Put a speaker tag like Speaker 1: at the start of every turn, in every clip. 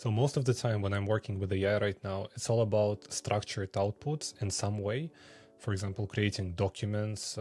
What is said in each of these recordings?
Speaker 1: So most of the time when I'm working with AI right now, it's all about structured outputs in some way. For example, creating documents,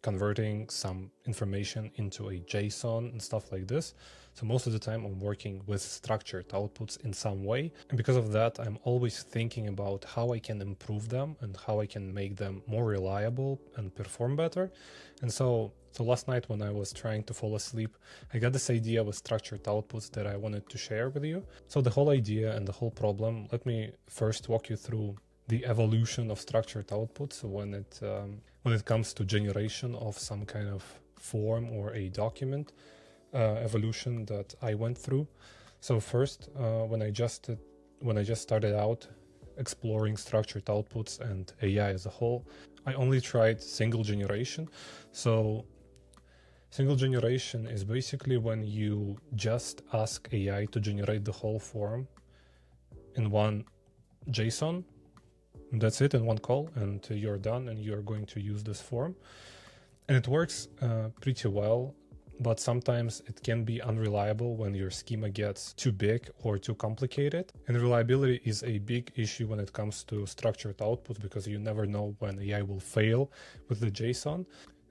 Speaker 1: converting some information into a JSON and stuff like this. So most of the time I'm working with structured outputs in some way. And because of that, I'm always thinking about how I can improve them and how I can make them more reliable and perform better. And so last night when I was trying to fall asleep, I got this idea with structured outputs that I wanted to share with you. So the whole idea and the whole problem, let me first walk you through the evolution of structured outputs when it comes to generation of some kind of form or a document, evolution that I went through. So first, when I just started out exploring structured outputs and AI as a whole, I only tried single generation. So single generation is basically when you just ask AI to generate the whole form in one JSON. That's it in one call, and you're done, and you're going to use this form. And it works pretty well, but sometimes it can be unreliable when your schema gets too big or too complicated. And reliability is a big issue when it comes to structured outputs, because you never know when AI will fail with the JSON.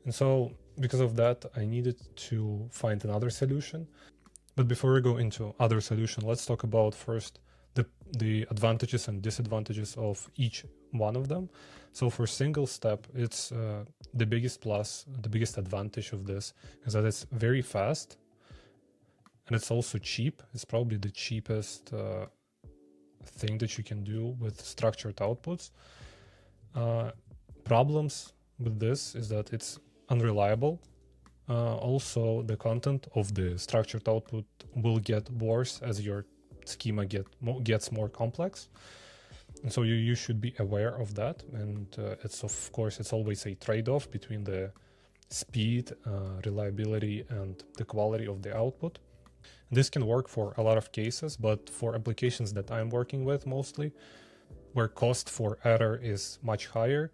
Speaker 1: And so because of that, I needed to find another solution. But before we go into other solution, let's talk about first the advantages and disadvantages of each one of them. So for single step, it's the biggest plus, the biggest advantage of this is that it's very fast and it's also cheap. It's probably the cheapest thing that you can do with structured outputs. Problems with this is that it's unreliable. Also, the content of the structured output will get worse as your schema gets more complex, and so you should be aware of that. And it's always a trade-off between the speed, reliability, and the quality of the output. And this can work for a lot of cases, but for applications that I'm working with mostly, where cost for error is much higher,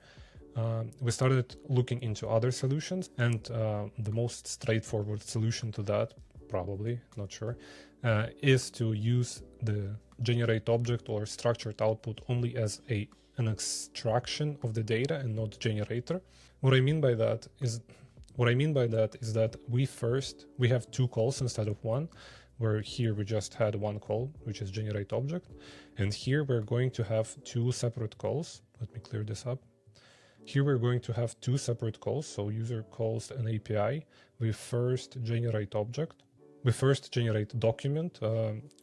Speaker 1: we started looking into other solutions, and the most straightforward solution to that, probably, not sure, is to use the generateObject or structured output only as an extraction of the data and not generator. What I mean by that is that we have two calls instead of one, where here we just had one call, which is generateObject, and here we're going to have two separate calls. Let me clear this up. Here we're going to have two separate calls. So user calls an API. We first generate document,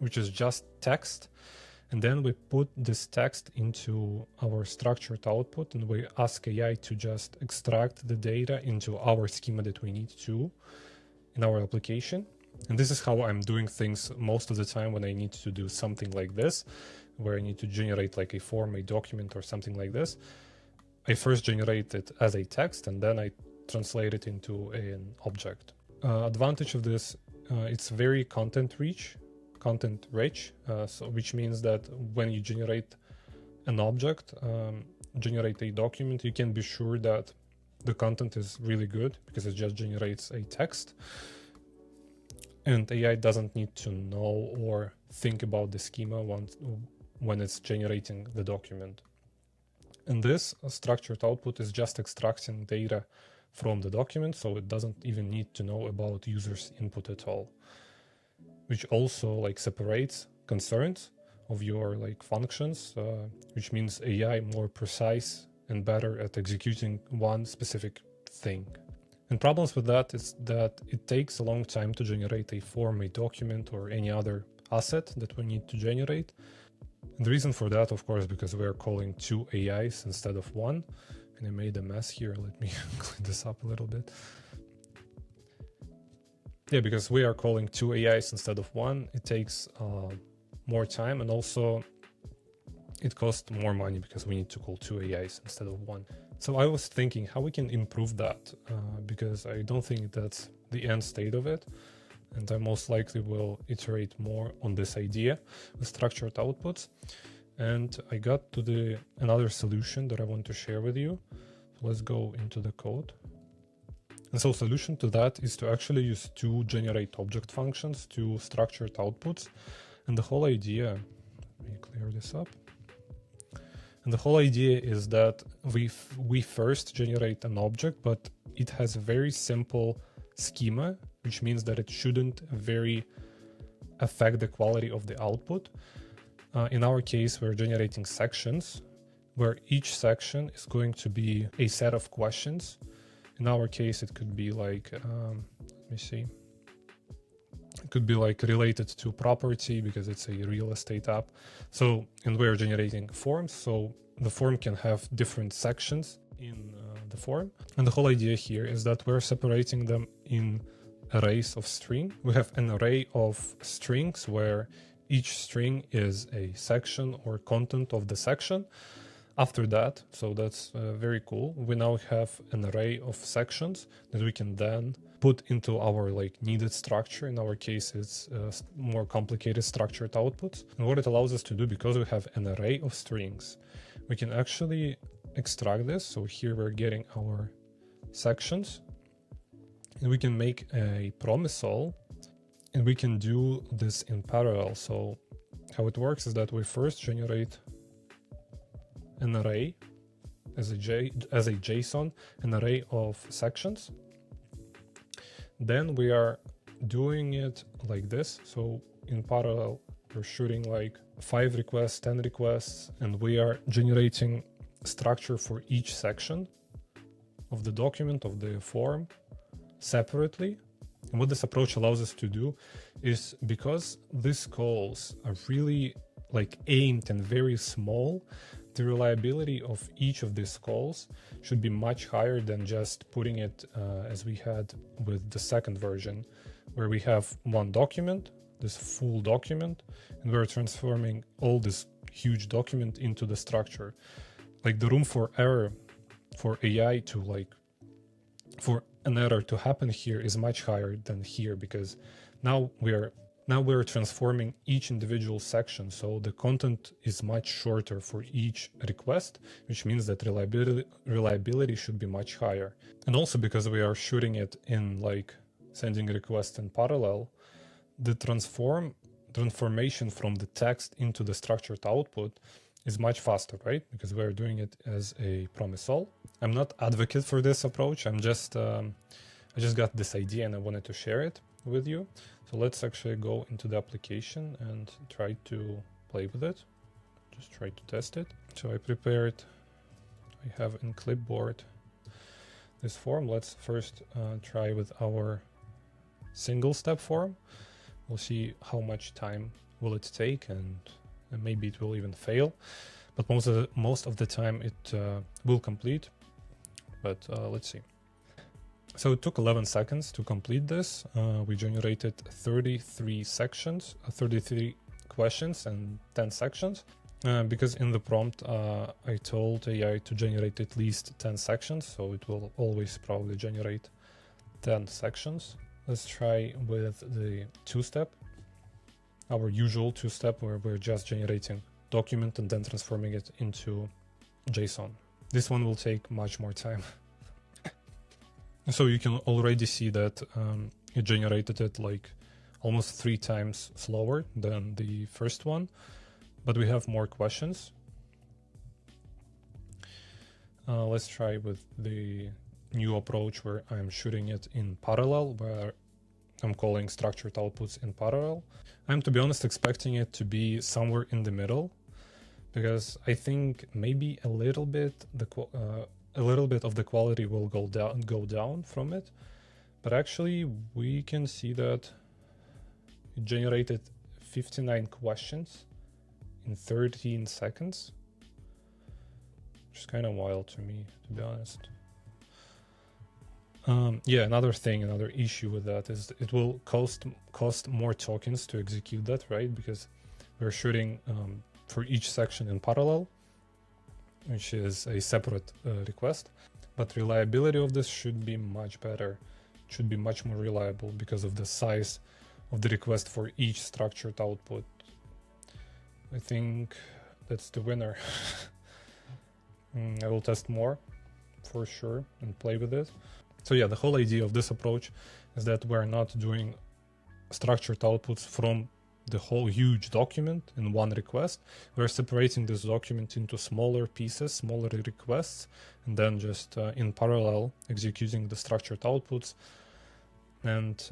Speaker 1: which is just text. And then we put this text into our structured output, and we ask AI to just extract the data into our schema that we need to in our application. And this is how I'm doing things most of the time when I need to do something like this, where I need to generate like a form, a document, or something like this. I first generate it as a text, and then I translate it into an object. Advantage of this, it's very content rich, so which means that when you generate an object, generate a document, you can be sure that the content is really good because it just generates a text. And AI doesn't need to know or think about the schema when it's generating the document. And this structured output is just extracting data from the document, so it doesn't even need to know about user's input at all, which also separates concerns of your functions, which means AI more precise and better at executing one specific thing. And problems with that is that it takes a long time to generate a form, a document, or any other asset that we need to generate. And the reason for that, of course, because we're calling two AIs instead of one. And I made a mess here. Let me clean this up a little bit. Yeah, because we are calling two AIs instead of one, it takes more time, and also it costs more money because we need to call two AIs instead of one. So I was thinking how we can improve that, because I don't think that's the end state of it. And I most likely will iterate more on this idea with structured outputs. And I got to another solution that I want to share with you. So let's go into the code. And so solution to that is to actually use two generateObject functions, two structured outputs. And the whole idea, let me clear this up. And the whole idea is that we first generate an object, but it has a very simple schema, which means that it shouldn't very affect the quality of the output. In our case, we're generating sections, where each section is going to be a set of questions. In our case, it could be like, let me see. It could be like related to property because it's a real estate app. So, and we're generating forms. So the form can have different sections in the form. And the whole idea here is that we're separating them in arrays of string. We have an array of strings where each string is a section or content of the section. After that, so that's very cool, we now have an array of sections that we can then put into our like needed structure. In our case, it's more complicated structured outputs. And what it allows us to do, because we have an array of strings, we can actually extract this. So here we're getting our sections, and we can make a promisal, and we can do this in parallel. So how it works is that we first generate an array as a JSON, an array of sections. Then we are doing it like this. So in parallel, we're shooting like 5 requests, 10 requests, and we are generating structure for each section of the document, of the form, separately. And what this approach allows us to do is, because these calls are really like aimed and very small, the reliability of each of these calls should be much higher than just putting it as we had with the second version, where we have one document, this full document, and we're transforming all this huge document into the structure. Like the room for error for AI to like, for an error to happen here is much higher than here, because now we're transforming each individual section, so the content is much shorter for each request, which means that reliability should be much higher. And also because we are shooting it in like sending requests in parallel, the transformation from the text into the structured output is much faster, right? Because we're doing it as a promisal. I'm not advocate for this approach. I just got this idea and I wanted to share it with you. So let's actually go into the application and try to play with it. Just try to test it. So I have in clipboard this form. Let's first try with our single step form. We'll see how much time will it take, and maybe it will even fail. But most of the time it will complete. But let's see. So it took 11 seconds to complete this. We generated 33 sections, 33 questions and 10 sections. Because in the prompt, I told AI to generate at least 10 sections, so it will always probably generate 10 sections. Let's try with the two-step, our usual two-step, where we're just generating document and then transforming it into JSON. This one will take much more time. So you can already see that it generated it like almost 3 times slower than the first one, but we have more questions. Let's try with the new approach where I'm shooting it in parallel, where I'm calling structured outputs in parallel. I'm, to be honest, expecting it to be somewhere in the middle, because I think maybe a little bit of the quality will go down from it, but actually we can see that it generated 59 questions in 13 seconds, which is kind of wild to me, to be honest. Yeah, another issue with that is it will cost more tokens to execute that, right? Because we're shooting for each section in parallel, which is a separate request, but reliability of this should be much better. It should be much more reliable because of the size of the request for each structured output. I think that's the winner. I will test more for sure and play with it. So yeah, the whole idea of this approach is that we're not doing structured outputs from the whole huge document in one request. We're separating this document into smaller pieces, smaller requests, and then just in parallel executing the structured outputs. And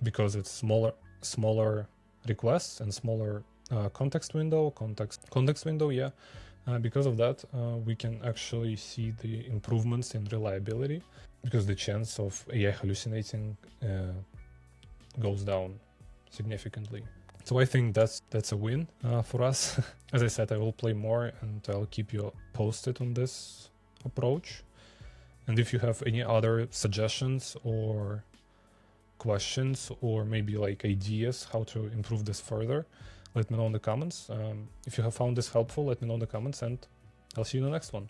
Speaker 1: because it's smaller requests and smaller context window, yeah. Because of that, we can actually see the improvements in reliability, because the chance of AI hallucinating goes down significantly. So I think that's a win for us. As I said, I will play more and I'll keep you posted on this approach. And if you have any other suggestions or questions, or maybe like ideas how to improve this further, let me know in the comments. If you have found this helpful, let me know in the comments, and I'll see you in the next one.